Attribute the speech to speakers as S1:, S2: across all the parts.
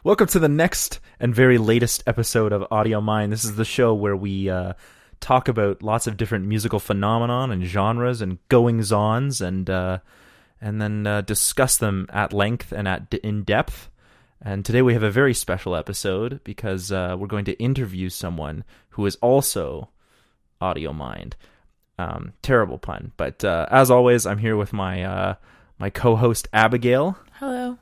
S1: Welcome to the next and very latest episode of Audiomind. This is the show where we talk about lots of different musical phenomenon and genres and goings-ons, and then discuss them at length and in depth. And today we have a very special episode because we're going to interview someone who is also Audiomind. Terrible pun, but as always, I'm here with my co-host Abigail.
S2: Hello.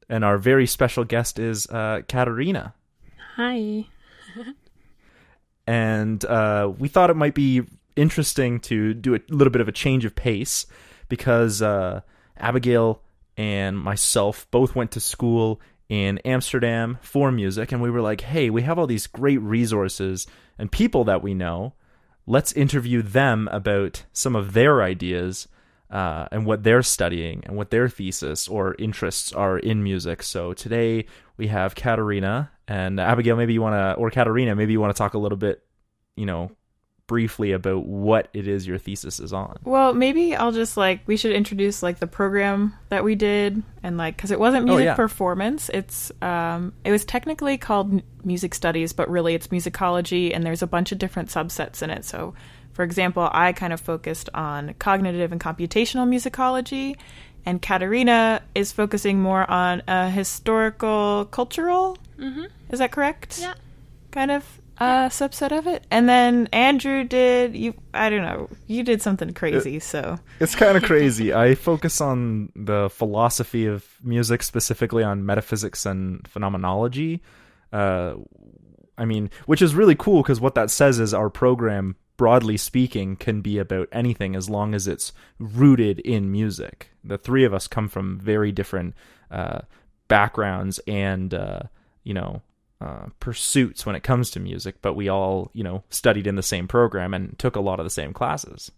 S1: And our very special guest is Katharina.
S2: Hi.
S1: And we thought it might be interesting to do a little bit of a change of pace because Abigail and myself both went to school in Amsterdam for music, and we were like, hey, we have all these great resources and people that we know. Let's interview them about some of their ideas and what they're studying and what their thesis or interests are in music. So today we have Katharina and Abigail. Maybe you want to, or Katharina, maybe you want to talk a little bit, briefly about what it is your thesis is on.
S2: Well, maybe I'll just we should introduce the program that we did, and because it wasn't music performance, it was technically called music studies, but really it's musicology, and there's a bunch of different subsets in it. So for example, I kind of focused on cognitive and computational musicology, and Katharina is focusing more on historical, cultural. Mm-hmm. Is that correct?
S3: Yeah.
S2: Kind of subset of it. And then Andrew you did something crazy, so.
S1: It's kind of crazy. I focus on the philosophy of music, specifically on metaphysics and phenomenology. Which is really cool because what that says is our program, broadly speaking, can be about anything as long as it's rooted in music. The three of us come from very different backgrounds and, pursuits when it comes to music, but we all, studied in the same program and took a lot of the same classes.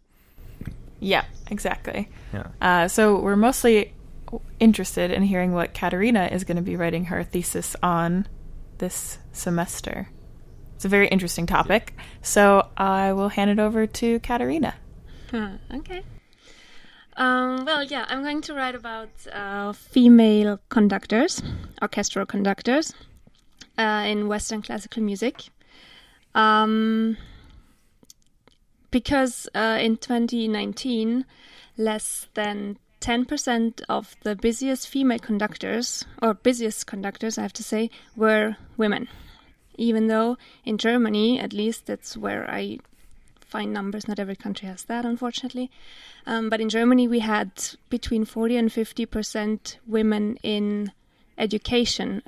S2: Yeah, exactly.
S1: Yeah.
S2: So we're mostly interested in hearing what Katharina is going to be writing her thesis on this semester. It's a very interesting topic, so I will hand it over to Katharina.
S3: Okay. I'm going to write about female conductors, orchestral conductors, in Western classical music. Because in 2019, less than 10% of the busiest conductors, I have to say, were women. Even though in Germany, at least that's where I find numbers, not every country has that, unfortunately. But in Germany, we had between 40 and 50% women in education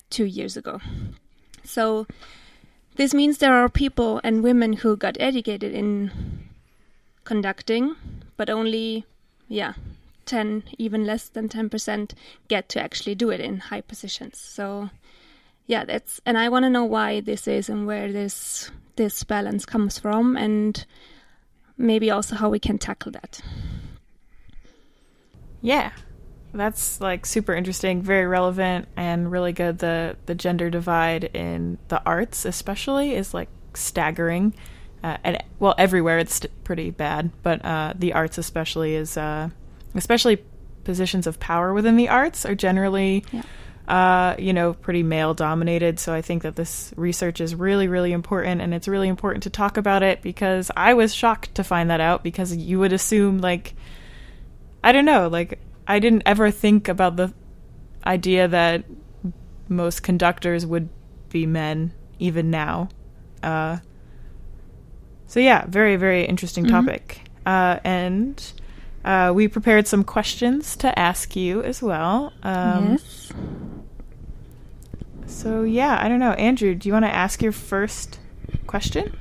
S3: 2 years ago. So this means there are people and women who got educated in conducting, but only, 10, even less than 10% get to actually do it in high positions. So and I want to know why this is and where this balance comes from, and maybe also how we can tackle that.
S2: Yeah, that's super interesting, very relevant, and really good. The gender divide in the arts especially is staggering, and everywhere it's pretty bad, but the arts especially is especially positions of power within the arts are generally pretty male dominated. So I think that this research is really, really important, and it's really important to talk about it because I was shocked to find that out, because you would assume I didn't ever think about the idea that most conductors would be men even now. Very, very interesting topic. And we prepared some questions to ask you as well.
S3: Yes.
S2: So, I don't know. Andrew, do you want to ask your first question?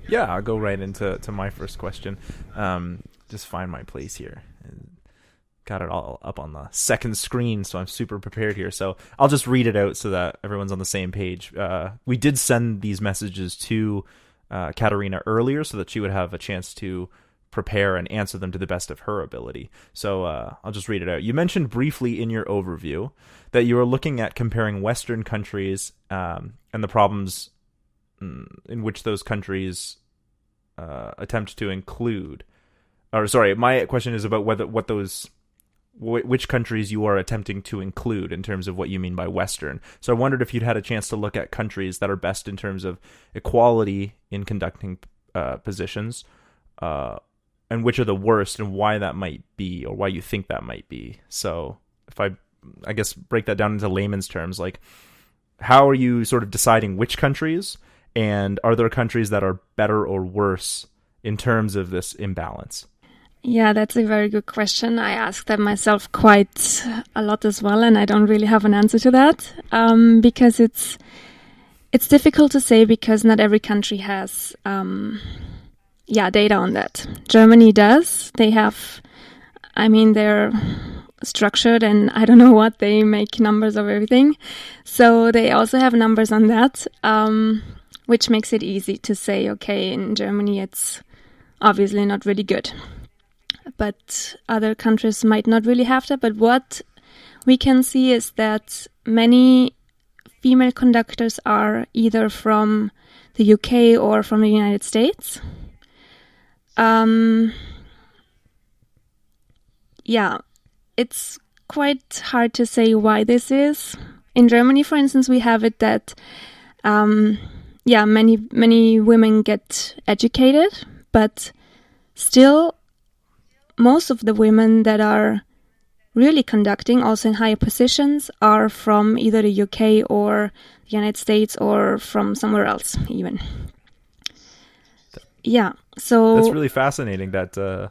S1: Yeah, I'll go right into my first question. Just find my place here. Got it all up on the second screen, so I'm super prepared here. So I'll just read it out so that everyone's on the same page. We did send these messages to Katharina earlier so that she would have a chance to prepare and answer them to the best of her ability. So I'll just read it out. You mentioned briefly in your overview that you were looking at comparing Western countries and the problems in which those countries attempt to include. Or sorry, my question is about what those which countries you are attempting to include in terms of what you mean by Western. So I wondered if you'd had a chance to look at countries that are best in terms of equality in conducting positions, and which are the worst and why that might be, or why you think that might be. So if I guess break that down into layman's terms, like how are you sort of deciding which countries, and are there countries that are better or worse in terms of this imbalance?
S3: Yeah, that's a very good question. I asked that myself quite a lot as well, and I don't really have an answer to that, because it's difficult to say, because not every country has data on that. Germany does. They have, they're structured, and I don't know what, they make numbers of everything. So they also have numbers on that, which makes it easy to say, okay, in Germany it's obviously not really good. But other countries might not really have that. But what we can see is that many female conductors are either from the UK or from the United States. It's quite hard to say why this is. In Germany, for instance, we have it that many women get educated, but still most of the women that are really conducting, also in higher positions, are from either the UK or the United States, or from somewhere else even. Yeah, so
S1: that's really fascinating. That the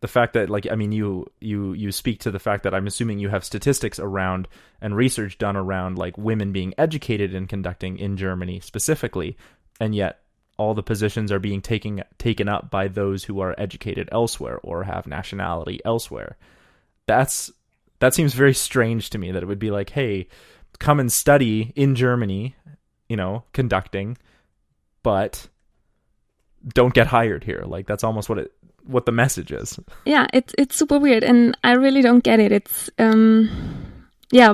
S1: fact that, like, I mean, you speak to the fact that I'm assuming you have statistics around and research done around like women being educated in conducting in Germany specifically, and yet all the positions are being taken up by those who are educated elsewhere or have nationality elsewhere. That seems very strange to me, that it would be like, hey, come and study in Germany, conducting, but don't get hired here. Like, that's almost what the message is. Yeah,
S3: it's super weird, and I really don't get it. It's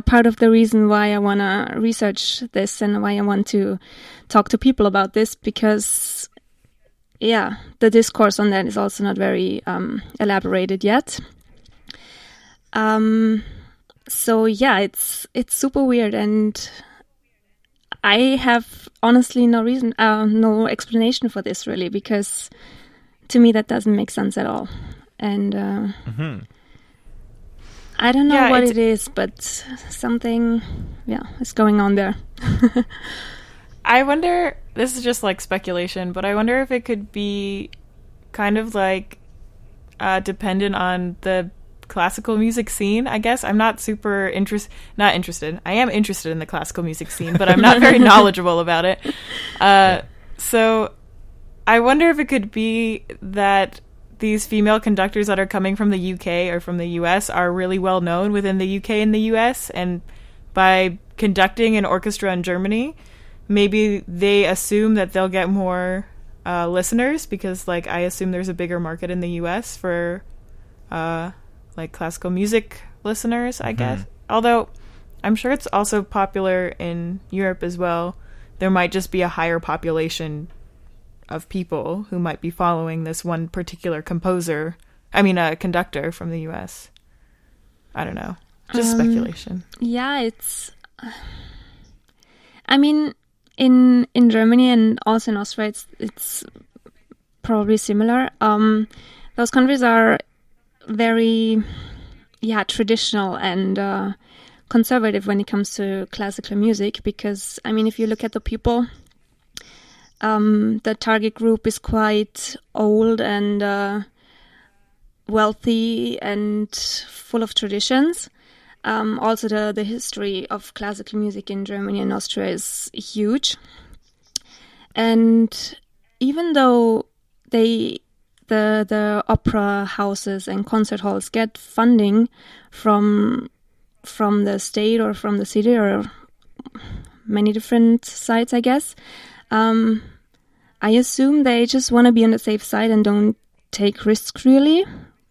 S3: part of the reason why I want to research this and why I want to talk to people about this, because the discourse on that is also not very elaborated yet. It's super weird, and I have honestly no explanation for this really, because to me that doesn't make sense at all. And I don't know what it is, but something is going on there.
S2: I wonder, this is just like speculation, but I wonder if it could be kind of like dependent on the classical music scene, I guess. I'm not super not interested. I am interested in the classical music scene, but I'm not very knowledgeable about it. So I wonder if it could be that these female conductors that are coming from the UK or from the US are really well known within the UK and the US, and by conducting an orchestra in Germany, maybe they assume that they'll get more listeners, because like I assume there's a bigger market in the US for like classical music listeners, I guess. Although I'm sure it's also popular in Europe as well. There might just be a higher population of people who might be following this one particular a conductor from the US. I don't know. Just speculation.
S3: Yeah, it's... in Germany and also in Austria, it's probably similar. Those countries are very, traditional and conservative when it comes to classical music, because, if you look at the people, the target group is quite old and wealthy and full of traditions. Also, the history of classical music in Germany and Austria is huge. And even though the opera houses and concert halls get funding from the state or from the city or many different sites, I guess, I assume they just want to be on the safe side and don't take risks really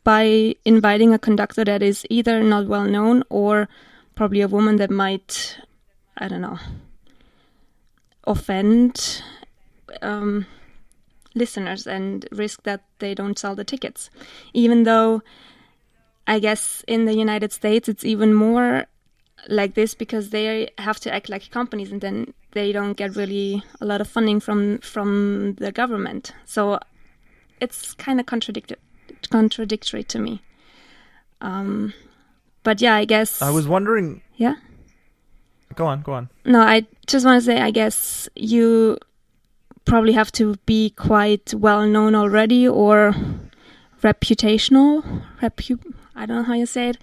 S3: by inviting a conductor that is either not well known or probably a woman that might, I don't know, offend listeners and risk that they don't sell the tickets. Even though I guess in the United States it's even more like this because they have to act like companies and then they don't get really a lot of funding from the government. So it's kind of contradictory to me. But yeah, I guess...
S1: I was wondering...
S3: Yeah?
S1: Go on.
S3: No, I just want to say, I guess you probably have to be quite well known already or reputational. I don't know how you say it.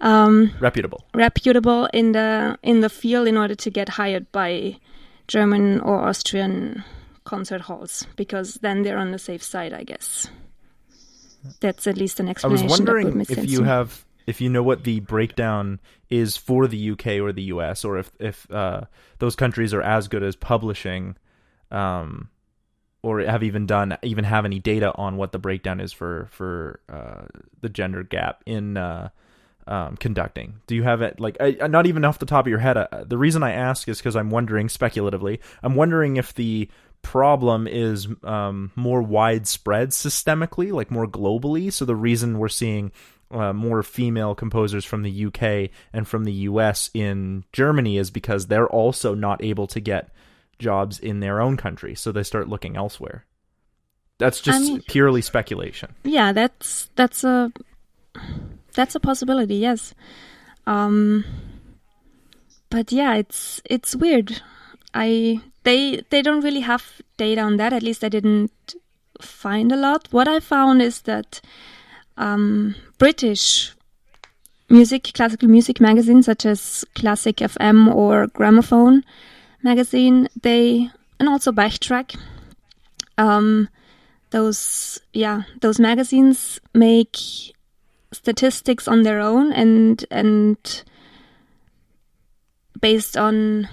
S3: Reputable in the field in order to get hired by German or Austrian concert halls, because then they're on the safe side, I guess. That's at least an explanation.
S1: I was wondering
S3: that would make sense
S1: if you know what the breakdown is for the UK or the US, or if those countries are as good as publishing, or have any data on what the breakdown is for the gender gap in conducting. Do you have it? Like, not even off the top of your head. The reason I ask is because I'm wondering speculatively. I'm wondering if the problem is more widespread systemically, like more globally. So the reason we're seeing more female composers from the UK and from the US in Germany is because they're also not able to get jobs in their own country, so they start looking elsewhere. That's just purely speculation. Yeah,
S3: that's a possibility, yes. But yeah, it's weird. They don't really have data on that. At least I didn't find a lot. What I found is that British classical music magazines such as Classic FM or Gramophone magazine, and also Backtrack, those magazines make statistics on their own and based on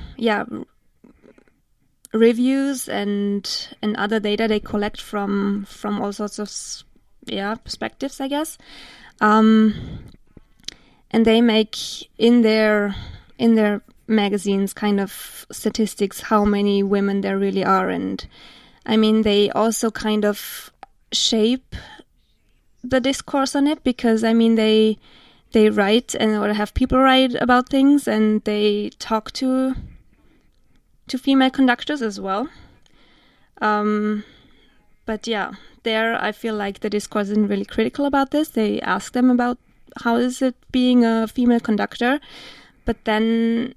S3: reviews and other data they collect from all sorts of perspectives, I guess, and they make in their magazines kind of statistics how many women there really are, and I mean they also kind of shape the discourse on it, because I mean they write or have people write about things, and they talk to female conductors as well. But yeah, there I feel like the discourse isn't really critical about this. They ask them about how is it being a female conductor, but then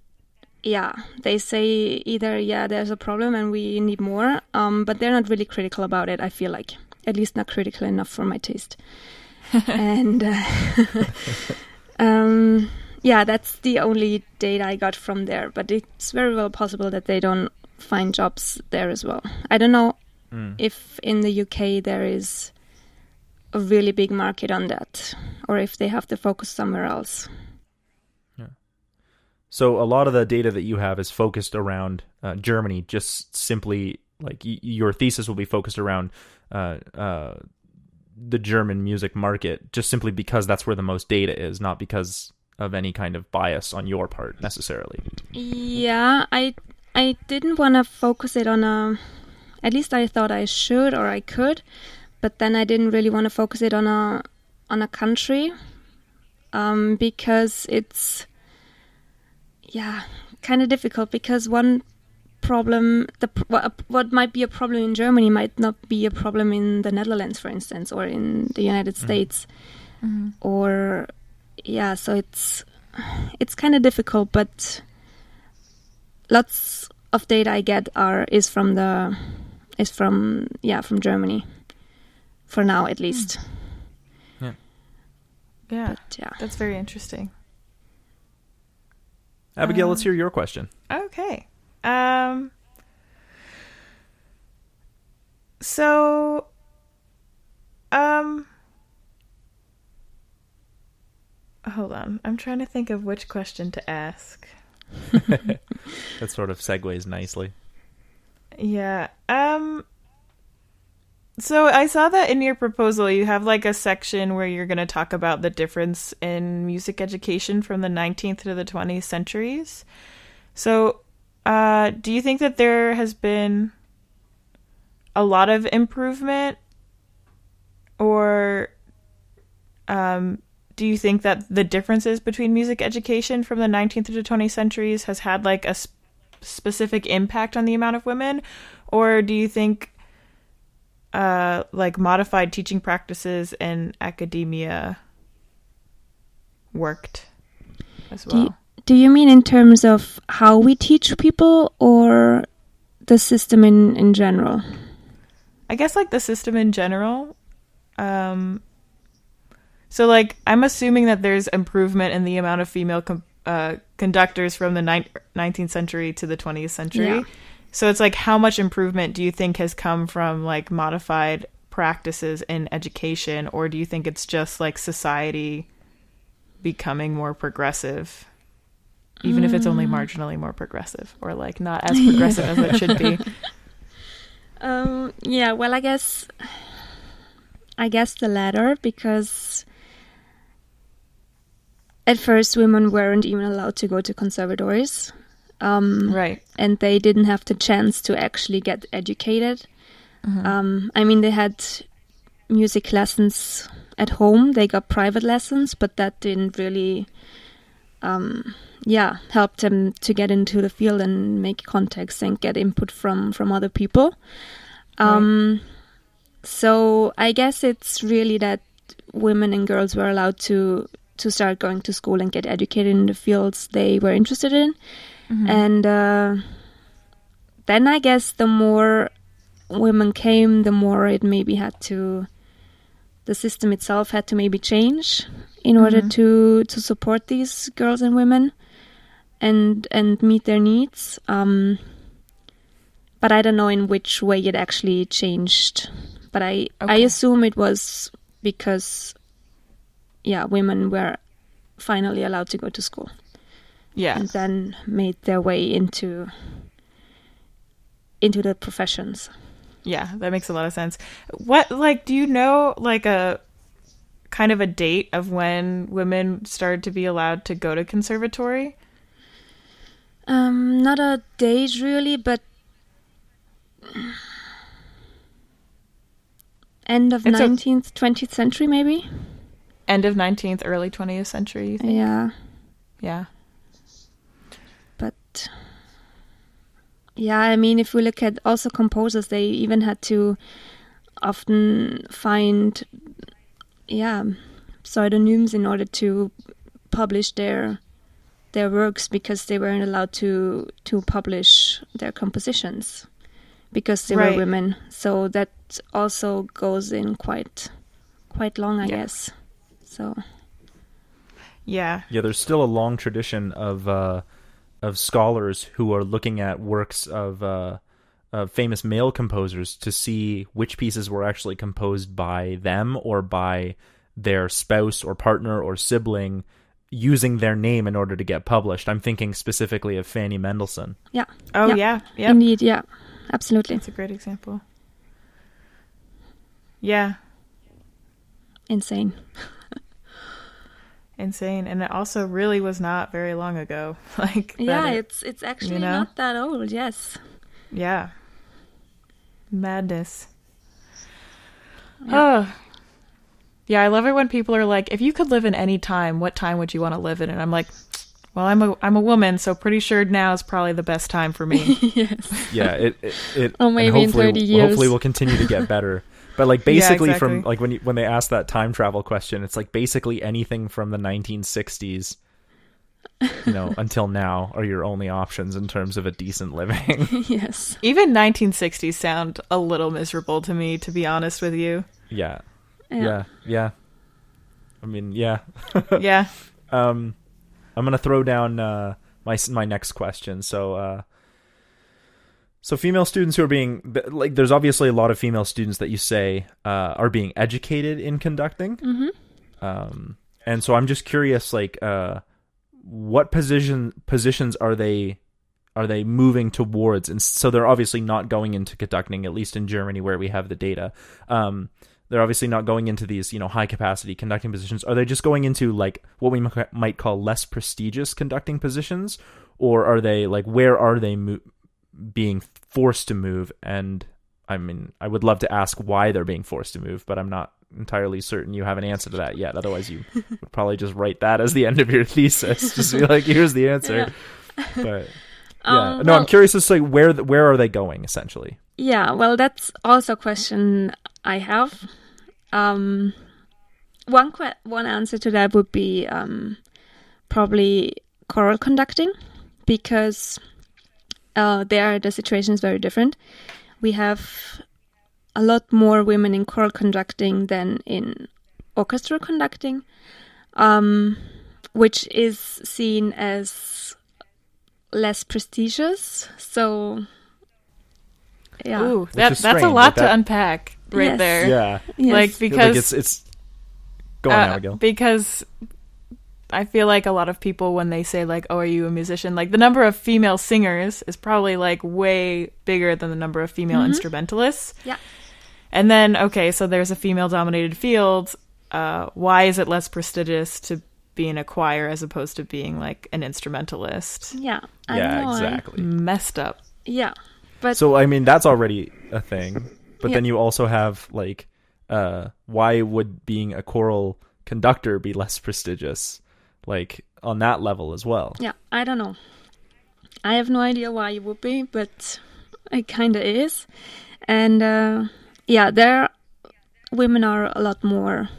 S3: they say either there's a problem and we need more, but they're not really critical about it, I feel like. At least not critical enough for my taste. And that's the only data I got from there, but it's very well possible that they don't find jobs there as well. I don't know if in the UK there is a really big market on that, or if they have to focus somewhere else.
S1: Yeah. So a lot of the data that you have is focused around Germany, just simply like your thesis will be focused around the German music market, just simply because that's where the most data is, not because of any kind of bias on your part necessarily. Yeah,
S3: I didn't want to focus it on at least I thought I should or I could, but then I didn't really want to focus it on a country, because it's kind of difficult, because one problem, what might be a problem in Germany might not be a problem in the Netherlands, for instance, or in the United States. Or so it's kind of difficult, but lots of data I get is from Germany for now, at least.
S2: But, that's very interesting.
S1: Abigail, let's hear your question.
S2: Okay. Hold on. I'm trying to think of which question to ask.
S1: That sort of segues nicely.
S2: Yeah. So I saw that in your proposal you have like a section where you're going to talk about the difference in music education from the 19th to the 20th centuries. So do you think that there has been a lot of improvement, or do you think that the differences between music education from the 19th to the 20th centuries has had like a specific impact on the amount of women, or do you think like modified teaching practices in academia worked as well?
S3: Do you mean in terms of how we teach people, or the system in general?
S2: I guess like the system in general. So like I'm assuming that there's improvement in the amount of female conductors from the 19th century to the 20th century.
S3: Yeah.
S2: So it's like, how much improvement do you think has come from like modified practices in education, or do you think it's just like society becoming more progressive, even if it's only marginally more progressive, or like not as progressive as it should be?
S3: Yeah, well, I guess the latter, because at first women weren't even allowed to go to conservatories.
S2: Right.
S3: And they didn't have the chance to actually get educated. I mean, they had music lessons at home. They got private lessons, but that didn't really, help them to get into the field and make contacts and get input from other people.
S2: Right.
S3: So I guess it's really that women and girls were allowed to start going to school and get educated in the fields they were interested in. And then I guess the more women came, the more it maybe the system itself had to maybe change in order to support these girls and women and meet their needs. But I don't know in which way it actually changed. But I assume it was because, women were finally allowed to go to school.
S2: Yeah.
S3: And then made their way into the professions.
S2: Yeah, that makes a lot of sense. What, like, do you know, like, a kind of a date of when women started to be allowed to go to conservatory?
S3: Not a date really, but end of 19th, 20th century maybe?
S2: End of 19th, early 20th century, you think?
S3: Yeah.
S2: Yeah.
S3: But yeah, I mean, if we look at also composers, they even had to often find pseudonyms in order to publish their works, because they weren't allowed to publish their compositions because they were women. So that also goes in quite long, I guess. So
S1: yeah, there's still a long tradition of scholars who are looking at works of famous male composers to see which pieces were actually composed by them or by their spouse or partner or sibling, using their name in order to get published. I'm thinking specifically of Fanny Mendelssohn.
S3: Yeah.
S2: Oh, yeah.
S3: Indeed, yeah. Absolutely.
S2: That's a great example. Yeah.
S3: Insane.
S2: Insane. And it also really was not very long ago.
S3: It's actually not that old, yes.
S2: Yeah. Madness.
S3: Yeah.
S2: Oh. Yeah, I love it when people are like, if you could live in any time, what time would you want to live in? And I'm like, well, I'm a woman, so pretty sure now is probably the best time for me.
S3: Yes.
S1: Yeah, it
S3: or maybe in 30 years.
S1: Hopefully we'll continue to get better. But like basically
S2: exactly.
S1: from like when they ask that time travel question, it's like basically anything from the 1960s, until now are your only options in terms of a decent living.
S3: Yes.
S2: Even 1960s sound a little miserable to me, to be honest with you.
S1: Yeah.
S3: Yeah.
S1: I mean, yeah.
S2: Yeah.
S1: I'm gonna throw down my next question. So female students who are being there's obviously a lot of female students that you say are being educated in conducting.
S3: Mm-hmm.
S1: And so I'm just curious, what positions are they moving towards? And so they're obviously not going into conducting, at least in Germany where we have the data. They're obviously not going into these, high capacity conducting positions. Are they just going into what we might call less prestigious conducting positions, or are they where are they being forced to move, and I mean, I would love to ask why they're being forced to move, but I'm not entirely certain you have an answer to that yet. Otherwise, you would probably just write that as the end of your thesis. Just be like, here's the answer.
S3: Yeah.
S1: But yeah, no, I'm curious as to like where are they going essentially?
S3: Yeah, well, that's also a question I have. One answer to that would be probably choral conducting, because there the situation is very different. We have a lot more women in choral conducting than in orchestral conducting, which is seen as less prestigious. So, yeah.
S2: Ooh, that's a lot to unpack right there.
S1: Yeah.
S3: Yes.
S2: Like, because
S1: it's go on, Abigail.
S2: Because I feel like a lot of people, when they say like, "Oh, are you a musician?" like the number of female singers is probably like way bigger than the number of female instrumentalists.
S3: Yeah.
S2: And then, okay, so there's a female-dominated field. Why is it less prestigious to be in a choir as opposed to being like an instrumentalist?
S3: Yeah. I don't know.
S1: Exactly.
S2: Messed up.
S3: Yeah. But
S1: So I mean, that's already a thing. But
S3: Yeah.
S1: then you also have like, why would being a choral conductor be less prestigious? Like on that level as well.
S3: yeah, I don't know. I have no idea why it would be, but it kind of is. And yeah, there women are a lot more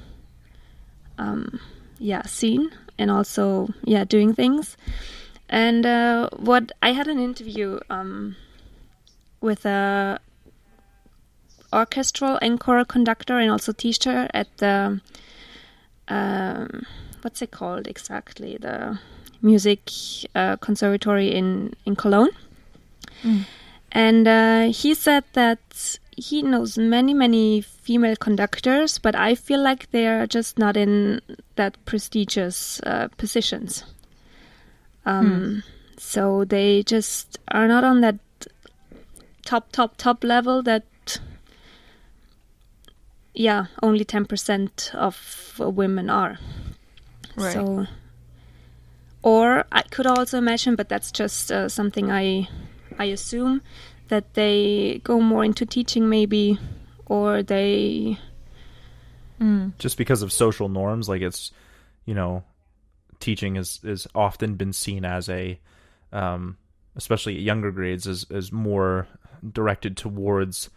S3: seen, and also doing things. And what I had an interview with a orchestral and choral conductor and also teacher at the what's it called exactly, the music conservatory in Cologne. And he said that he knows many female conductors, but I feel like they're just not in that prestigious positions. So they just are not on that top level that only 10% of women are.
S2: Right.
S3: So, or I could also imagine, but that's just something I assume, that they go more into teaching maybe, or they
S1: Just because of social norms, like it's, teaching is often been seen as a, especially at younger grades, as more directed towards,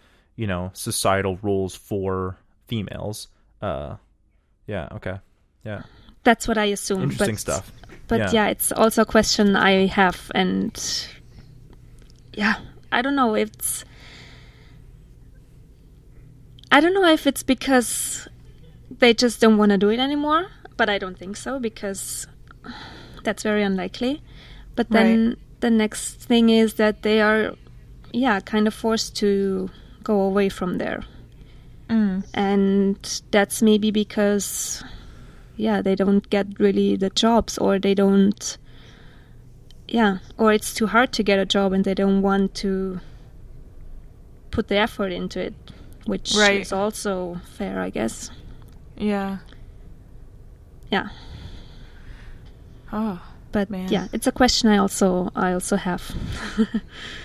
S1: societal rules for females. Okay. Yeah.
S3: That's what I assume.
S1: Interesting stuff.
S3: But it's also a question I have, and I don't know if it's because they just don't want to do it anymore, but I don't think so, because that's very unlikely. But then the next thing is that they are kind of forced to go away from there. And that's maybe because they don't get really the jobs, or they don't or it's too hard to get a job and they don't want to put the effort into it, which is also fair, I guess.
S2: Yeah. Oh,
S3: but
S2: man.
S3: It's a question I also have.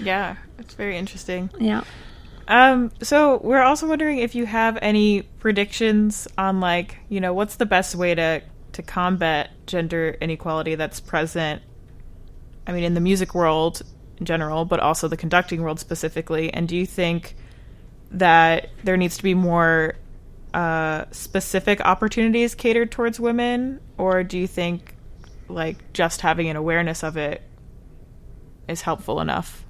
S2: Yeah, it's very interesting.
S3: Yeah.
S2: So we're also wondering if you have any predictions on, like, what's the best way to combat gender inequality that's present, I mean, in the music world in general, but also the conducting world specifically. And do you think that there needs to be more specific opportunities catered towards women, or do you think like just having an awareness of it is helpful enough?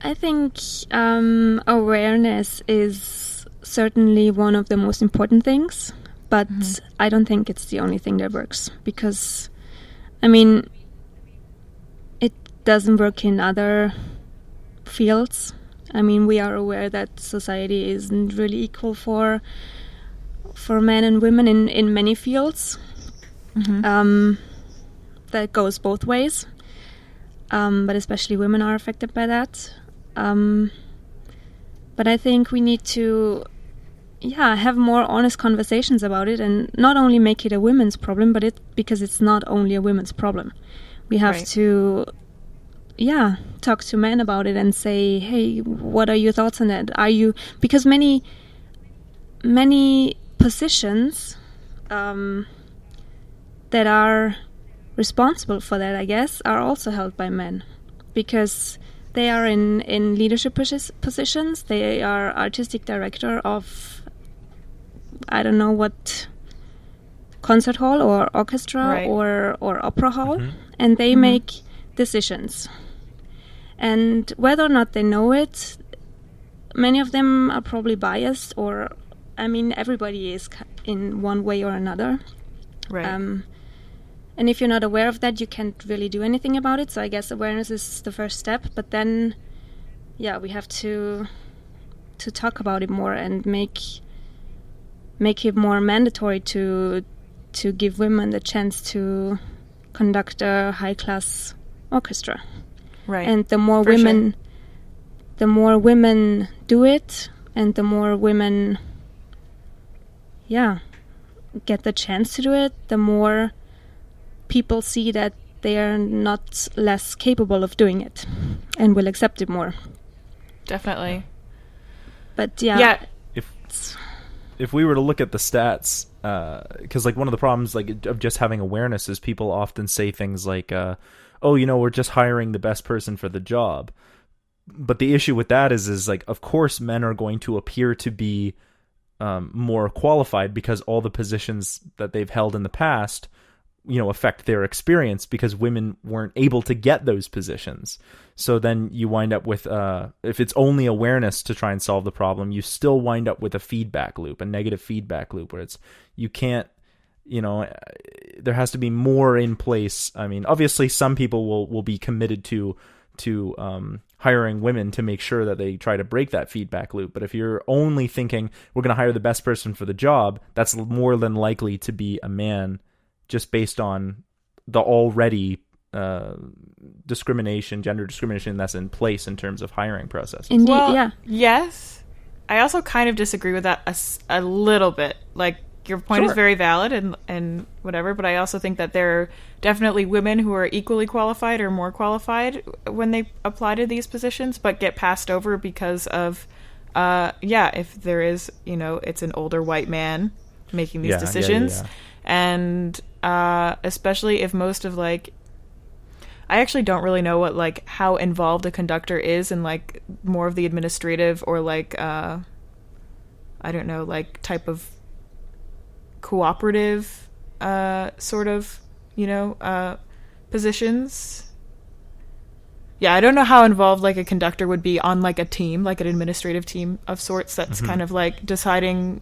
S3: I think awareness is certainly one of the most important things, but I don't think it's the only thing that works, because, I mean, it doesn't work in other fields. I mean, we are aware that society isn't really equal for men and women in many fields. That goes both ways, but especially women are affected by that. But I think we need to have more honest conversations about it, and not only make it a women's problem, but because it's not only a women's problem. We have to talk to men about it and say, hey, what are your thoughts on that? Because many positions that are responsible for that, I guess, are also held by men, because they are in leadership positions. They are artistic director of, I don't know what, concert hall or orchestra,
S2: right,
S3: or opera hall, and they make decisions. And whether or not they know it, many of them are probably biased, or, I mean, everybody is in one way or another.
S2: right.
S3: And if you're not aware of that, you can't really do anything about it. So I guess awareness is the first step. But then, we have to talk about it more and make it more mandatory to give women the chance to conduct a high-class orchestra.
S2: Right.
S3: And the more women do it, and the more women, get the chance to do it, the more people see that they are not less capable of doing it and will accept it more.
S2: Definitely.
S3: But
S1: if we were to look at the stats, because like one of the problems like of just having awareness is people often say things like, we're just hiring the best person for the job. But the issue with that is like, of course, men are going to appear to be more qualified because all the positions that they've held in the past, affect their experience, because women weren't able to get those positions. So then you wind up with, if it's only awareness to try and solve the problem, you still wind up with a feedback loop, a negative feedback loop, where you can't, there has to be more in place. I mean, obviously some people will be committed to hiring women to make sure that they try to break that feedback loop. But if you're only thinking we're going to hire the best person for the job, that's more than likely to be a man, just based on the already gender discrimination that's in place in terms of hiring processes.
S3: Indeed,
S2: well, yes. I also kind of disagree with that a little bit. Like, your point is very valid and whatever, but I also think that there are definitely women who are equally qualified or more qualified when they apply to these positions, but get passed over because of, if there is, it's an older white man making these decisions. And especially if most of I actually don't really know what how involved a conductor is in more of the administrative or I don't know, type of cooperative sort of positions. I don't know how involved a conductor would be on a team, an administrative team of sorts that's kind of deciding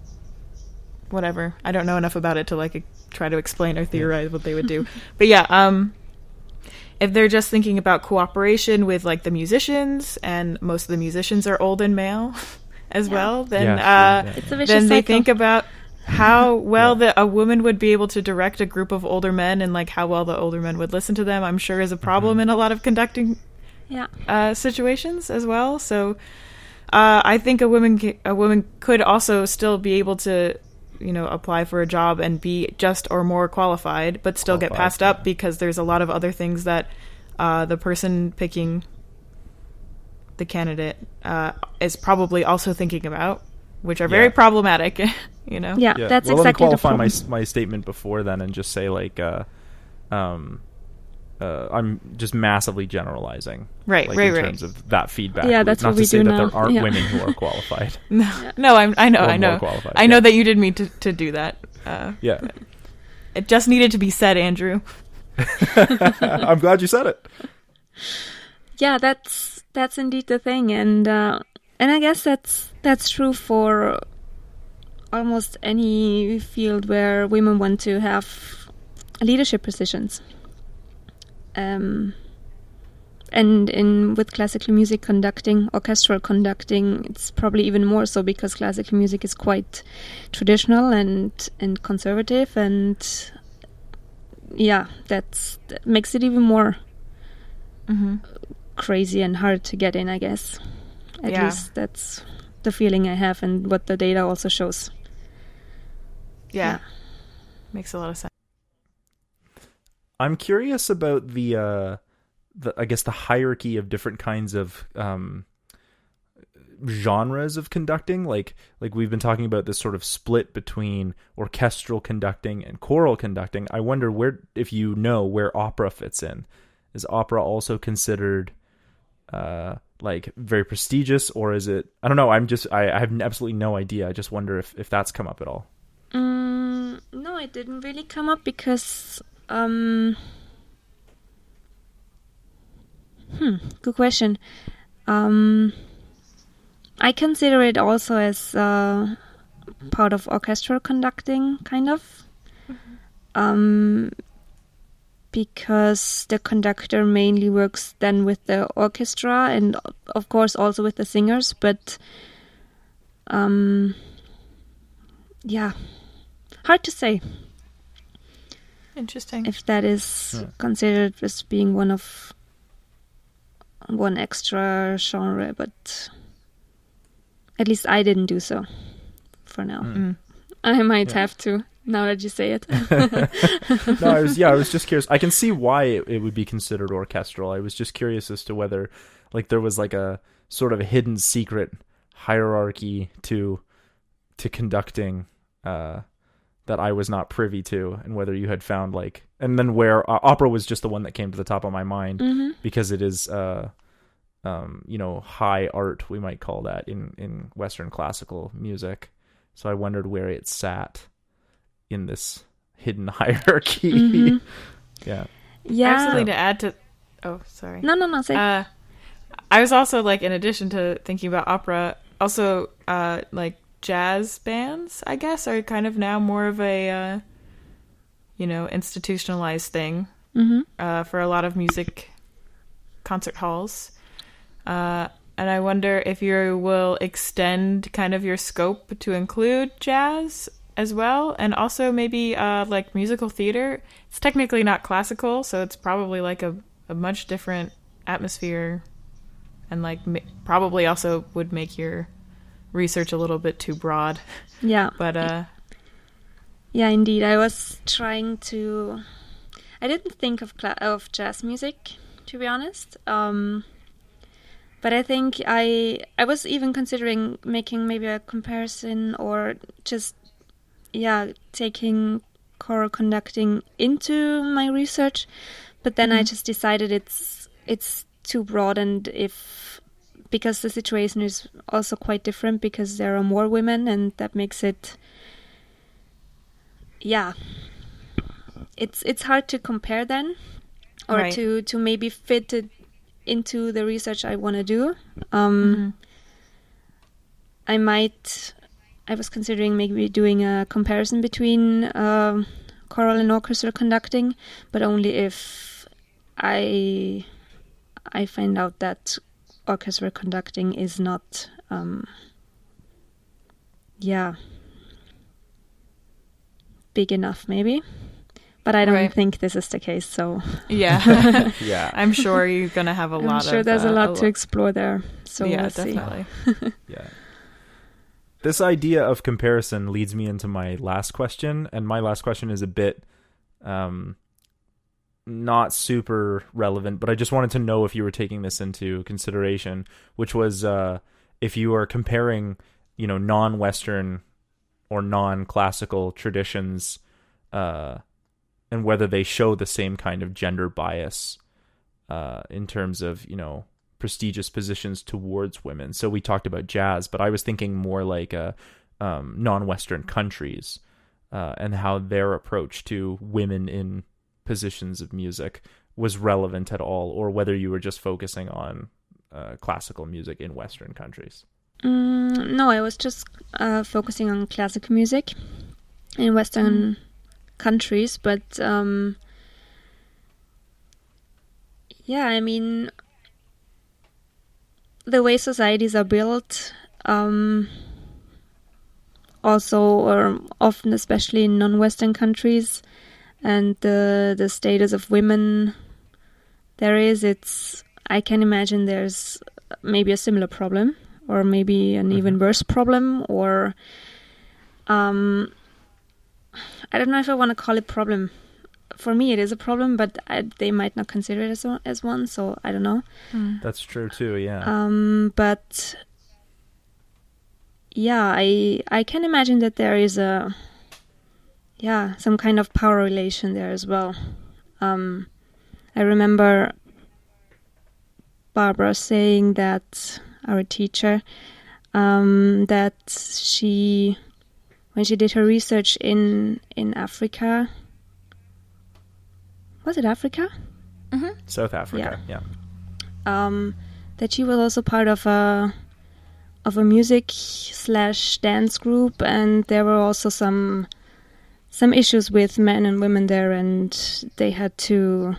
S2: whatever. I don't know enough about it to try to explain or theorize what they would do. But if they're just thinking about cooperation with the musicians, and most of the musicians are old and male as well, then
S3: It's a vicious
S2: then they
S3: cycle.
S2: think about how well a woman would be able to direct a group of older men, and how well the older men would listen to them, I'm sure is a problem in a lot of conducting situations as well. So I think a woman could also still be able to apply for a job and be just or more qualified, but still get passed up because there's a lot of other things that the person picking the candidate is probably also thinking about, which are very problematic. That's
S1: well,
S3: exactly
S1: let me
S3: the
S1: qualify
S3: problem.
S1: my statement before then and just say I'm just massively generalizing,
S2: right,
S1: in
S2: right,
S1: terms of that feedback.
S3: Yeah,
S1: loop.
S3: that's
S1: not
S3: what
S1: to
S3: we
S1: say
S3: do
S1: that
S3: now.
S1: there aren't
S3: Yeah.
S1: women who are qualified.
S2: No, I know,
S1: Or
S2: I know,
S1: more qualified,
S2: I know
S1: yeah.
S2: that you didn't mean to do that. It just needed to be said, Andrew.
S1: I'm glad you said it.
S3: Yeah, that's indeed the thing, and I guess that's true for almost any field where women want to have leadership positions. And with classical music conducting, orchestral conducting, it's probably even more so, because classical music is quite traditional and conservative, and that makes it even more crazy and hard to get in, I guess. At least that's the feeling I have, and what the data also shows.
S2: Yeah. Makes a lot of sense.
S1: I'm curious about the I guess the hierarchy of different kinds of genres of conducting. Like we've been talking about this sort of split between orchestral conducting and choral conducting. I wonder if you know where opera fits in. Is opera also considered like very prestigious, or is it? I don't know. I have absolutely no idea. I just wonder if that's come up at all.
S3: No, it didn't really come up because. Good question. I consider it also as part of orchestral conducting, kind of. Because the conductor mainly works then with the orchestra and, of course, also with the singers. But, yeah, hard to say.
S2: Interesting.
S3: If that is considered as being one extra genre, but at least I didn't do so for now. I might have to, now that you say it.
S1: No, I was just curious. I can see why it would be considered orchestral. I was just curious as to whether like there was like a sort of a hidden secret hierarchy to conducting that I was not privy to, and whether you had found like, and then where opera was just the one that came to the top of my mind because it is high art, we might call that in Western classical music. So I wondered where it sat in this hidden hierarchy. Yeah.
S2: I have something to add to. Oh, sorry.
S3: No. Say.
S2: I was also like, in addition to thinking about opera, also like jazz bands, I guess, are kind of now more of a institutionalized thing for a lot of music concert halls. And I wonder if you will extend kind of your scope to include jazz as well, and also maybe like musical theater. It's technically not classical, so it's probably like a much different atmosphere, and like probably also would make your research a little bit too broad.
S3: Yeah.
S2: But
S3: yeah, indeed. I was trying to. I didn't think of jazz music, to be honest. But I think I was even considering making maybe a comparison, or just taking choral conducting into my research. But then I just decided it's too broad, and because the situation is also quite different, because there are more women, and that makes it it's hard to compare then, or
S2: right.
S3: to maybe fit it into the research I want to do. I was considering maybe doing a comparison between choral and orchestral conducting, but only if I find out that orchestral conducting is not big enough, maybe. But I don't think this is the case, so...
S2: Yeah.
S1: Yeah.
S2: I'm sure you're going to have a lot of...
S3: I'm sure there's a lot to explore there, so we'll
S2: definitely.
S3: See.
S1: Yeah. This idea of comparison leads me into my last question, and my last question is a bit not super relevant, but I just wanted to know if you were taking this into consideration, which was if you are comparing, non-Western or non-classical traditions, and whether they show the same kind of gender bias in terms of, prestigious positions towards women. So we talked about jazz, but I was thinking more like non-Western countries and how their approach to women in positions of music was relevant at all, or whether you were just focusing on classical music in Western countries.
S3: No, I was just focusing on classical music in Western countries, but I mean, the way societies are built, also, or often, especially in non-Western countries, and the status of women I can imagine there's maybe a similar problem, or maybe an even worse problem, or I don't know if I want to call it problem. for me it is a problem, but they might not consider it as one, so I don't know.
S1: That's true too, yeah.
S3: But yeah, I can imagine that there is some kind of power relation there as well. I remember Barbara saying that, our teacher, that when she did her research in Africa, was it Africa?
S2: Mm-hmm.
S1: South Africa, yeah.
S3: That she was also part of a music / dance group, and there were also some issues with men and women there, and they had to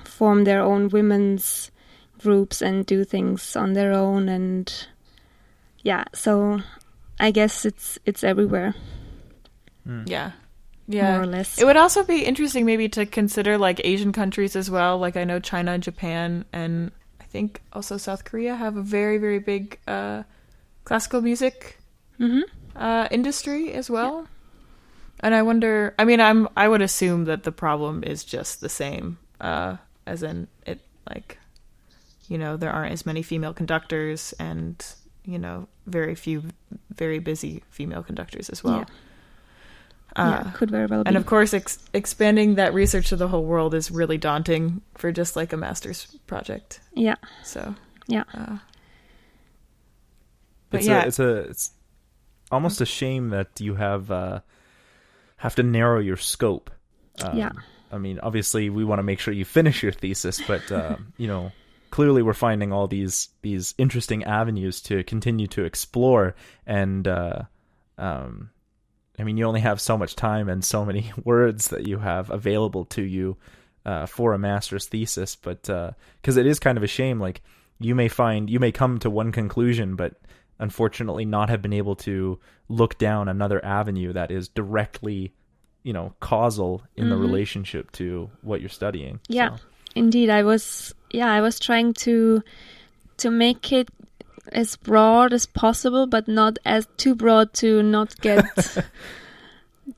S3: form their own women's groups and do things on their own, and so I guess it's everywhere.
S2: Yeah.
S3: More or less.
S2: It would also be interesting maybe to consider like Asian countries as well. Like I know China and Japan and I think also South Korea have a very, very big classical music industry as well. Yeah. And I wonder, I mean, I would assume that the problem is just the same, as in it, like, you know, there aren't as many female conductors and, you know, very few very busy female conductors as well.
S3: Could very well be.
S2: And of course, expanding that research to the whole world is really daunting for just like a master's project.
S3: Yeah.
S2: So.
S3: Yeah.
S2: But
S1: it's almost a shame that you have to narrow your scope. I mean, obviously, we want to make sure you finish your thesis, but you know, clearly, we're finding all these interesting avenues to continue to explore, and I mean, you only have so much time and so many words that you have available to you for a master's thesis, but because it is kind of a shame, like you may come to one conclusion, but unfortunately not have been able to look down another avenue that is directly, you know, causal in the relationship to what you're studying.
S3: Yeah, so. Indeed. I was trying to make it as broad as possible, but not as too broad to not get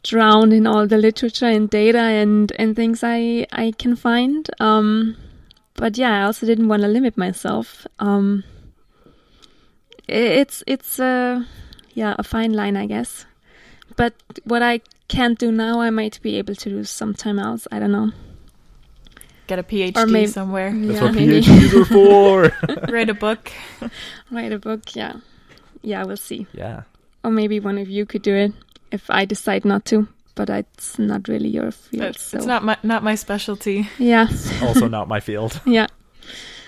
S3: drowned in all the literature and data and things I can find. But yeah, I also didn't want to limit myself. It's a fine line, I guess. But what I can't do now, I might be able to do sometime else. I don't know.
S2: Get a PhD somewhere.
S1: That's what PhDs are for.
S2: Write a book.
S3: Write a book, yeah. Yeah, we'll see.
S1: Yeah.
S3: Or maybe one of you could do it if I decide not to. But it's not really your field.
S2: It's not my specialty.
S3: Yeah.
S1: Also not my field.
S3: Yeah.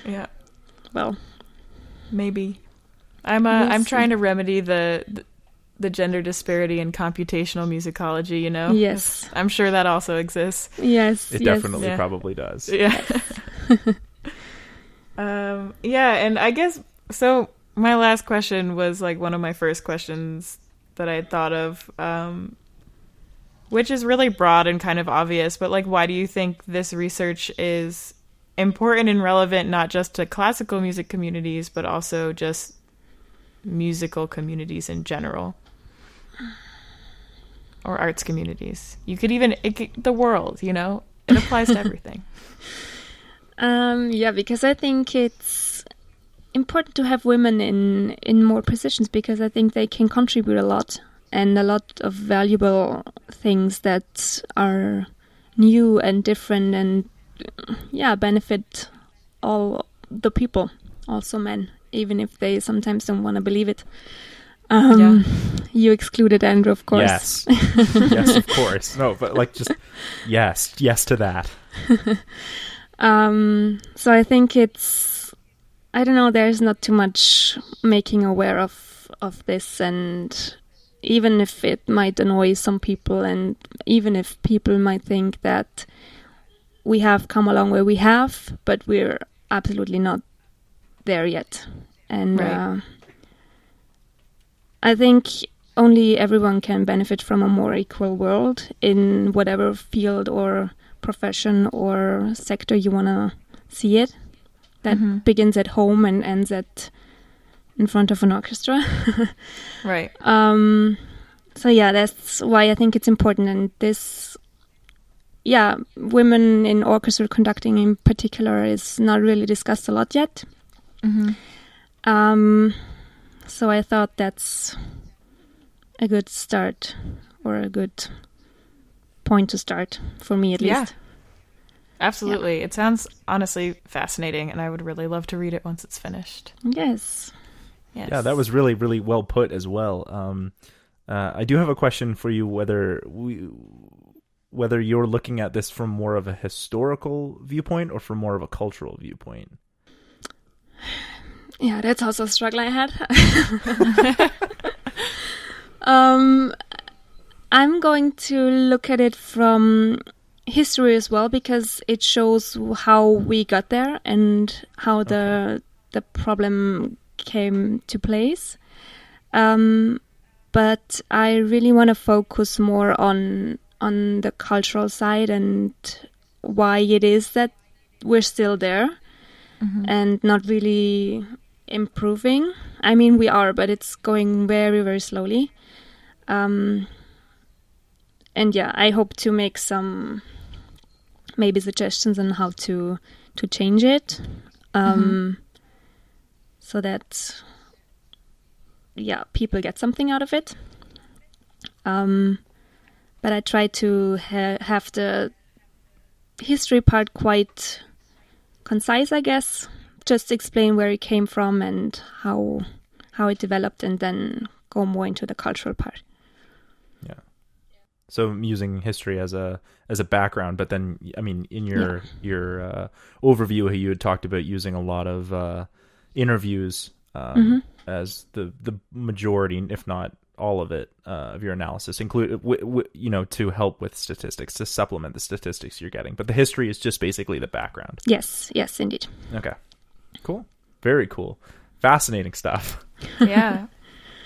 S2: Yeah.
S3: Well,
S2: maybe. I'm trying to remedy the gender disparity in computational musicology, you know?
S3: Yes.
S2: I'm sure that also exists.
S3: Yes.
S1: It definitely probably does.
S2: Yeah. And I guess, so my last question was like one of my first questions that I had thought of, which is really broad and kind of obvious, but like, why do you think this research is important and relevant, not just to classical music communities, but also just musical communities in general? Or arts communities. You could even the world, you know? It applies to everything.
S3: Because I think it's important to have women in more positions, because I think they can contribute a lot, and a lot of valuable things that are new and different and benefit all the people, also men, even if they sometimes don't want to believe it. You excluded Andrew, of course.
S1: Yes. Yes, of course. No, but like just yes to that.
S3: So I think I don't know, there's not too much making aware of this, and even if it might annoy some people, and even if people might think that we have come along where we have, but we're absolutely not there yet. And
S2: right.
S3: I think only everyone can benefit from a more equal world in whatever field or profession or sector you want to see it. That begins at home and ends in front of an orchestra. women in orchestra conducting in particular is not really discussed a lot yet. So I thought that's a good start, or a good point to start, for me at least.
S2: Absolutely. It sounds honestly fascinating, and I would really love to read it once it's finished.
S3: Yes.
S1: Yeah, that was really, really well put as well. I do have a question for you, whether you're looking at this from more of a historical viewpoint or from more of a cultural viewpoint.
S3: Yeah, that's also a struggle I had. I'm going to look at it from history as well, because it shows how we got there and how the problem came to place. But I really want to focus more on the cultural side and why it is that we're still there and not really improving. I mean, we are, but it's going very, very slowly. And yeah, I hope to make some maybe suggestions on how to change it, so that people get something out of it. But I try to have the history part quite concise, I guess. Just explain where it came from and how it developed, and then go more into the cultural part. Yeah.
S1: So using history as a background, but then, I mean, in your overview, you had talked about using a lot of interviews as the majority, if not all of it, of your analysis, include to help with statistics, to supplement the statistics you're getting. But the history is just basically the background.
S3: Yes, indeed.
S1: Okay, cool, very cool, fascinating stuff.
S2: Yeah,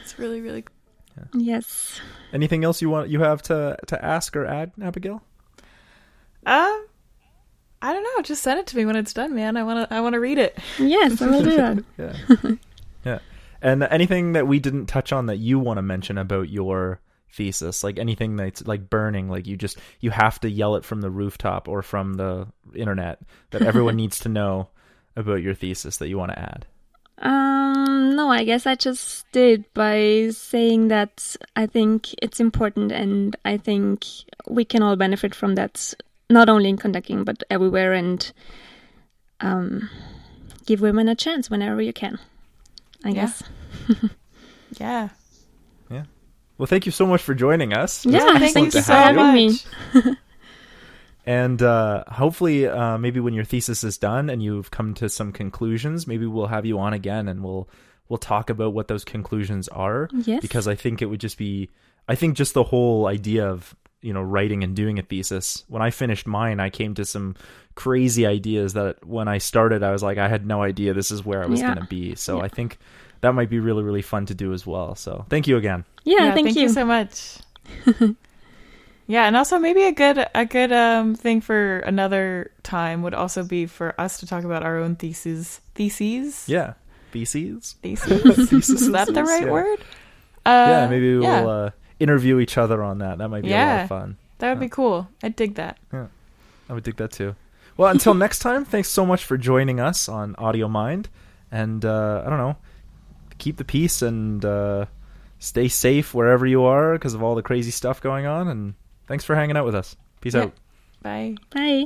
S2: it's really, really cool.
S3: Yeah. Yes.
S1: Anything else you have to ask or add, Abigail?
S2: I don't know. Just send it to me when it's done, man. I want to read it.
S3: Yes, I will do that.
S1: Yeah. And anything that we didn't touch on that you want to mention about your thesis, like anything that's like burning, like you have to yell it from the rooftop or from the internet that everyone needs to know about your thesis that you want to add?
S3: No, I guess I just did by saying that I think it's important, and I think we can all benefit from that, not only in conducting but everywhere, and give women a chance whenever you can, I guess.
S2: Yeah.
S1: Well, thank you so much for joining us.
S3: Yeah, thank you for having me.
S1: And hopefully, maybe when your thesis is done and you've come to some conclusions, maybe we'll have you on again and we'll talk about what those conclusions are.
S3: Yes.
S1: Because I think it would just be, just the whole idea of, writing and doing a thesis. When I finished mine, I came to some crazy ideas that when I started, I was like, I had no idea this is where I was going to be. So I think that might be really, really fun to do as well. So thank you again.
S3: Yeah, thank you
S2: so much. Yeah, and also maybe a good thing for another time would also be for us to talk about our own theses.
S1: Yeah, theses.
S2: Is that the right word?
S1: Yeah, maybe we'll interview each other on that. That might be a lot of fun.
S2: That would be cool. I'd dig that.
S1: Yeah, I would dig that too. Well, until next time, thanks so much for joining us on Audiomind. And I don't know, keep the peace and stay safe wherever you are because of all the crazy stuff going on. And thanks for hanging out with us. Peace out.
S2: Bye.
S3: Bye.